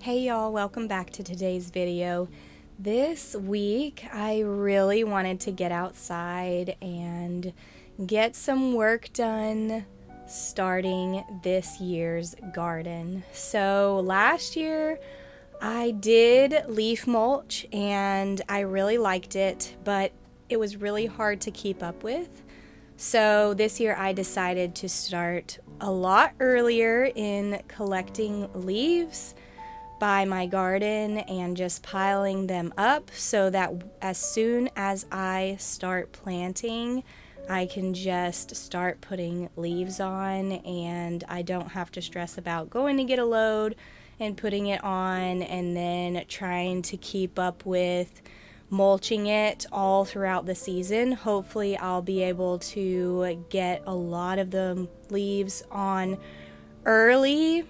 Hey y'all, welcome back to today's video. This week I really wanted to get outside and get some work done starting this year's garden. So last year I did leaf mulch and I really liked it, but it was really hard to keep up with. So this year I decided to start a lot earlier in collecting leaves by my garden and just piling them up so that as soon as I start planting, I can just start putting leaves on and I don't have to stress about going to get a load and putting it on and then trying to keep up with mulching it all throughout the season. Hopefully I'll be able to get a lot of the leaves on early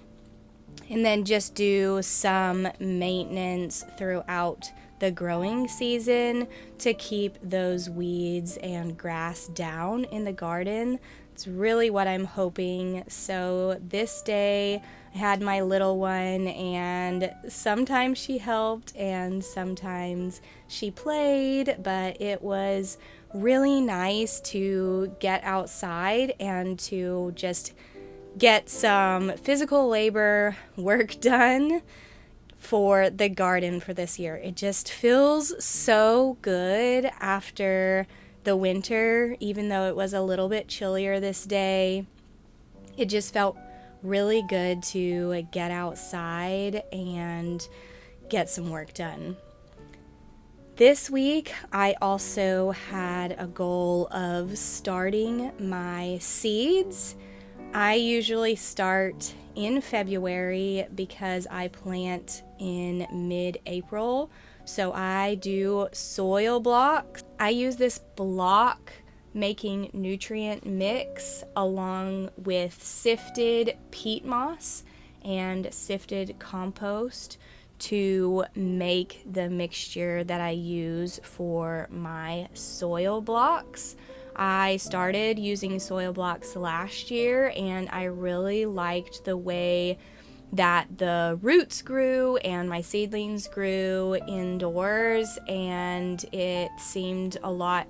and then just do some maintenance throughout the growing season to keep those weeds and grass down in the garden. It's really what I'm hoping. So this day I had my little one and sometimes she helped and sometimes she played, but it was really nice to get outside and to just get some physical labor work done for the garden for this year. It just feels so good after the winter, even though it was a little bit chillier this day. It just felt really good to get outside and get some work done. This week, I also had a goal of starting my seeds. I usually start in February because I plant in mid-April. So I do soil blocks. I use this block making nutrient mix along with sifted peat moss and sifted compost to make the mixture that I use for my soil blocks. I started using soil blocks last year and I really liked the way that the roots grew and my seedlings grew indoors, and it seemed a lot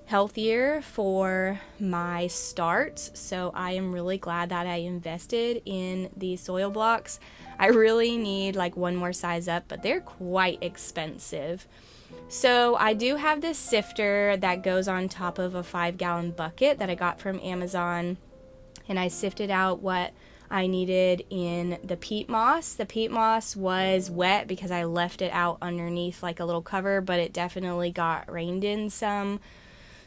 healthier for my start. So I am really glad that I invested in these soil blocks. I really need like one more size up, but they're quite expensive. So I do have this sifter that goes on top of a 5-gallon bucket that I got from Amazon, and I sifted out what I needed in the peat moss. The peat moss was wet because I left it out underneath like a little cover, but it definitely got rained in some.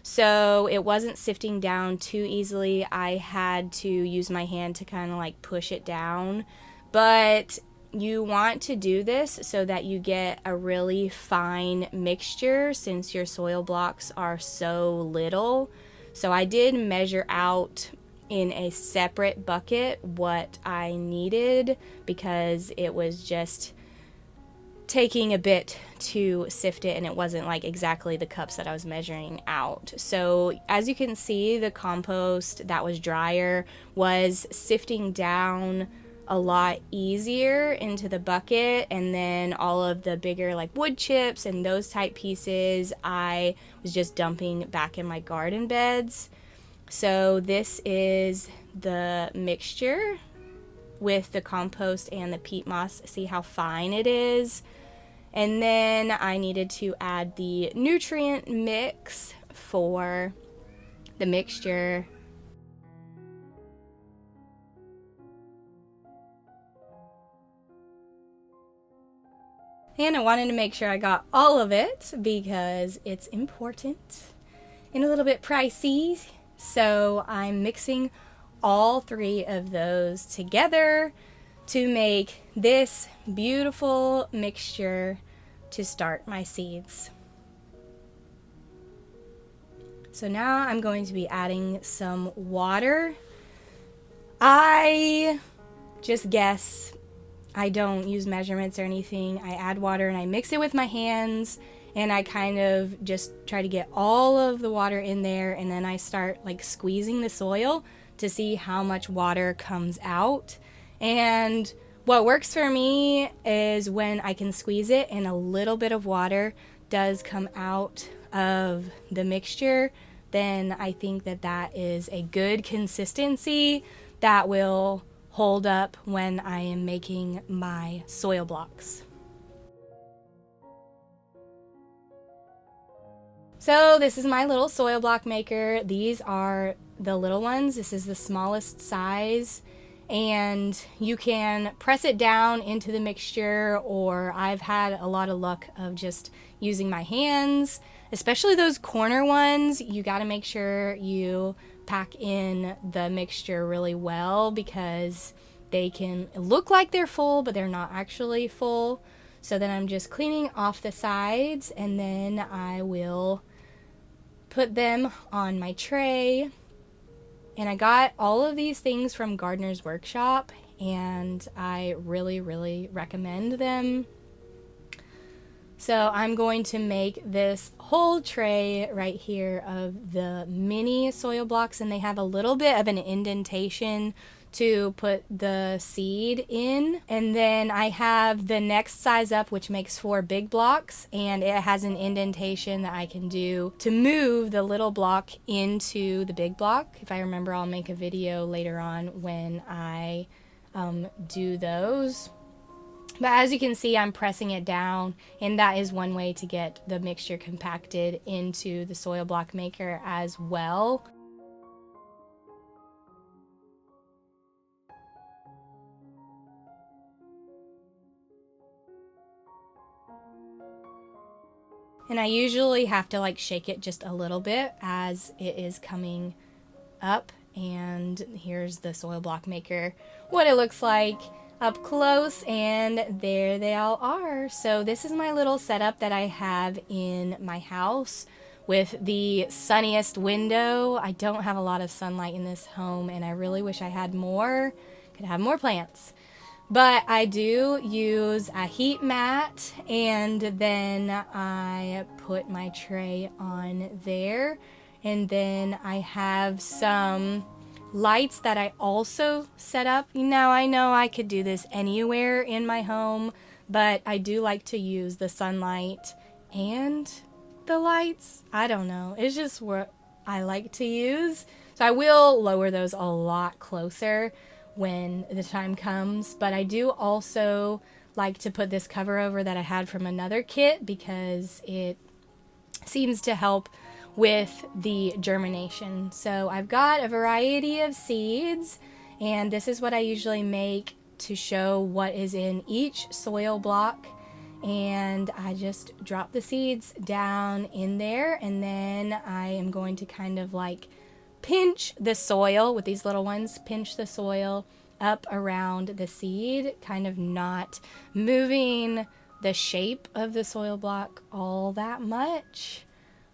So it wasn't sifting down too easily. I had to use my hand to kind of like push it down. But you want to do this so that you get a really fine mixture since your soil blocks are so little. So I did measure out in a separate bucket what I needed because it was just taking a bit to sift it and it wasn't like exactly the cups that I was measuring out. So as you can see, the compost that was drier was sifting down a lot easier into the bucket, and then all of the bigger like wood chips and those type pieces I was just dumping back in my garden beds. So this is the mixture with the compost and the peat moss. See how fine it is? And then I needed to add the nutrient mix for the mixture. And I wanted to make sure I got all of it because it's important and a little bit pricey. So I'm mixing all three of those together to make this beautiful mixture to start my seeds. So now I'm going to be adding some water. I just guess. I don't use measurements or anything. I add water and I mix it with my hands and I kind of just try to get all of the water in there, and then I start like squeezing the soil to see how much water comes out. And What works for me is when I can squeeze it and a little bit of water does come out of the mixture, then I think that that is a good consistency that will hold up when I am making my soil blocks. So this is my little soil block maker. These are the little ones. This is the smallest size, and you can press it down into the mixture, or I've had a lot of luck of just using my hands, especially those corner ones. You got to make sure you pack in the mixture really well because they can look like they're full, but they're not actually full. So then I'm just cleaning off the sides, and then I will put them on my tray. And I got all of these things from Gardener's Workshop, and I really, really recommend them. So I'm going to make this whole tray right here of the mini soil blocks, and they have a little bit of an indentation to put the seed in. And then I have the next size up, which makes 4 big blocks, and it has an indentation that I can do to move the little block into the big block. If I remember, I'll make a video later on when I do those. But as you can see, I'm pressing it down, and that is one way to get the mixture compacted into the soil block maker as well. And I usually have to like shake it just a little bit as it is coming up. And here's the soil block maker, what it looks like up close, and there they all are. So this is my little setup that I have in my house with the sunniest window. I don't have a lot of sunlight in this home, and I really wish I had more, could have more plants. But I do use a heat mat, and then I put my tray on there. And then I have some lights that I also set up. Now I know I could do this anywhere in my home, but I do like to use the sunlight and the lights. I don't know. It's just what I like to use. So I will lower those a lot closer when the time comes, but I do also like to put this cover over that I had from another kit because it seems to help with the germination. So I've got a variety of seeds, and this is what I usually make to show what is in each soil block. And I just drop the seeds down in there, and then I am going to kind of like pinch the soil with these little ones, pinch the soil up around the seed, kind of not moving the shape of the soil block all that much.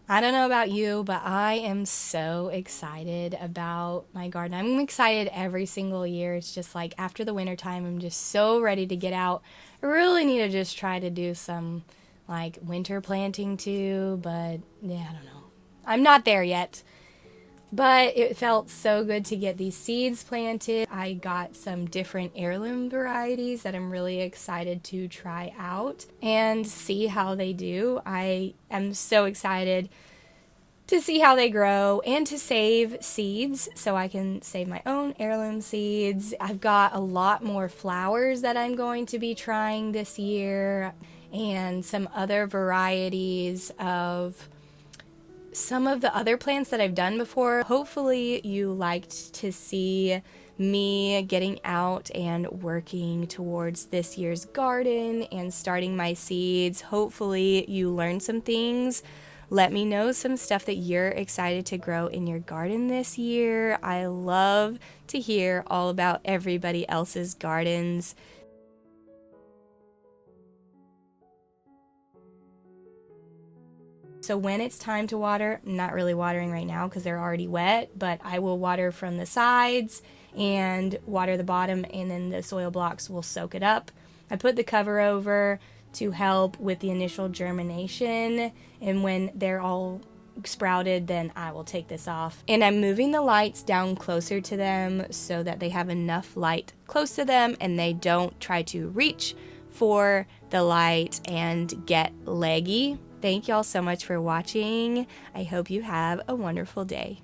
I don't know about you, but I am so excited about my garden. I'm excited every single year. It's just like after the winter time, I'm just so ready to get out. I really need to just try to do some like winter planting too, but yeah, I don't know. I'm not there yet. But it felt so good to get these seeds planted. I got some different heirloom varieties that I'm really excited to try out and see how they do. I am so excited to see how they grow and to save seeds so I can save my own heirloom seeds. I've got a lot more flowers that I'm going to be trying this year, and some other varieties of some of the other plants that I've done before. Hopefully you liked to see me getting out and working towards this year's garden and starting my seeds. Hopefully you learned some things. Let me know some stuff that you're excited to grow in your garden this year. I love to hear all about everybody else's gardens. So when it's time to water, I'm not really watering right now because they're already wet, but I will water from the sides and water the bottom, and then the soil blocks will soak it up. I put the cover over to help with the initial germination, and when they're all sprouted, then I will take this off. And I'm moving the lights down closer to them so that they have enough light close to them and they don't try to reach for the light and get leggy. Thank y'all so much for watching. I hope you have a wonderful day.